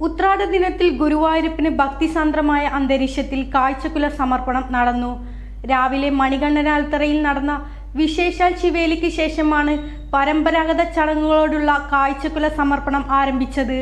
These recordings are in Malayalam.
ഉത്രാട ദിനത്തിൽ ഗുരുവായൂരപ്പന് ഭക്തിസാന്ദ്രമായ അന്തരീക്ഷത്തിൽ കാഴ്ചക്കുല സമർപ്പണം നടന്നു. രാവിലെ മണികണ്ഠനാൽത്തറയിൽ നടന്ന വിശേഷാൽ ശിവേലിക്ക് ശേഷമാണ് പരമ്പരാഗത ചടങ്ങുകളോടുള്ള കാഴ്ചക്കുല സമർപ്പണം ആരംഭിച്ചത്.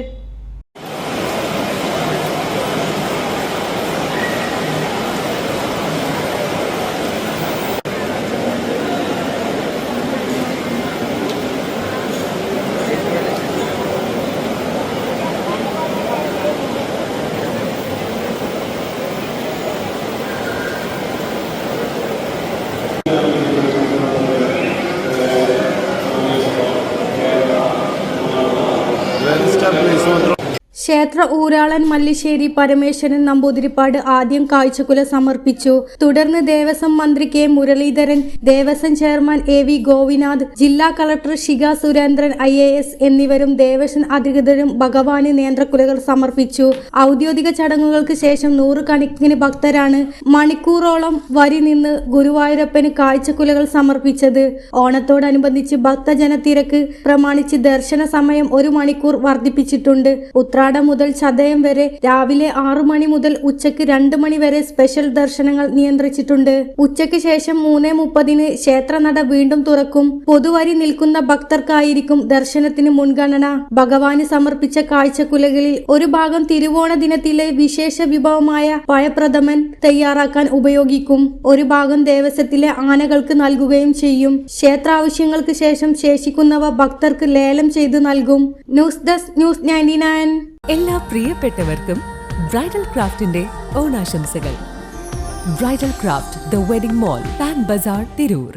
ക്ഷേത്ര ഊരാളൻ മല്ലിശ്ശേരി പരമേശ്വരൻ നമ്പൂതിരിപ്പാട് ആദ്യം കാഴ്ചക്കുല സമർപ്പിച്ചു. തുടർന്ന് ദേവസ്വം മന്ത്രി K Muraleedharan, Devaswom chairman AV Gopinath, ജില്ലാ കളക്ടർ ശിഖ സുരേന്ദ്രൻ IAS എന്നിവരും ദേവസ്വം അധികൃതരും ഭഗവാന് നേന്ത്രക്കുലകൾ സമർപ്പിച്ചു. ഔദ്യോഗിക ചടങ്ങുകൾക്ക് ശേഷം നൂറുകണക്കിന് ഭക്തരാണ് മണിക്കൂറോളം വരി നിന്ന് ഗുരുവായൂരപ്പന് കാഴ്ചക്കുലകൾ സമർപ്പിച്ചത്. ഓണത്തോടനുബന്ധിച്ച് ഭക്തജനത്തിരക്ക് പ്രമാണിച്ച് ദർശന സമയം 1 മണിക്കൂർ വർദ്ധിപ്പിച്ചിട്ടുണ്ട്. ഉത്രാടം മുതൽ ചതയം വരെ രാവിലെ 6 മണി മുതൽ ഉച്ചയ്ക്ക് 2 മണി വരെ സ്പെഷ്യൽ ദർശനങ്ങൾ നിയന്ത്രിച്ചിട്ടുണ്ട്. ഉച്ചയ്ക്ക് ശേഷം 3:30 ക്ഷേത്രനട വീണ്ടും തുറക്കും. പൊതുവരി നിൽക്കുന്ന ഭക്തർക്കായിരിക്കും ദർശനത്തിന് മുൻഗണന. ഭഗവാന് സമർപ്പിച്ച കാഴ്ചക്കുലകളിൽ ഒരു ഭാഗം തിരുവോണ ദിനത്തിലെ വിശേഷ വിഭവമായ പഴപ്രഥമൻ തയ്യാറാക്കാൻ ഉപയോഗിക്കും. ഒരു ഭാഗം ദേവസ്വത്തിലെ ആനകൾക്ക് നൽകുകയും ചെയ്യും. ക്ഷേത്രാവശ്യങ്ങൾക്ക് ശേഷം ശേഷിക്കുന്നവ ഭക്തർക്ക് ലേലം ചെയ്ത് നൽകും. News desk news 99. എല്ലാ പ്രിയപ്പെട്ടവർക്കും ബ്രൈഡൽ ക്രാഫ്റ്റിന്റെ ഓണാശംസകൾ. Bridal craft, the wedding mall, Pan Bazar, Tirur.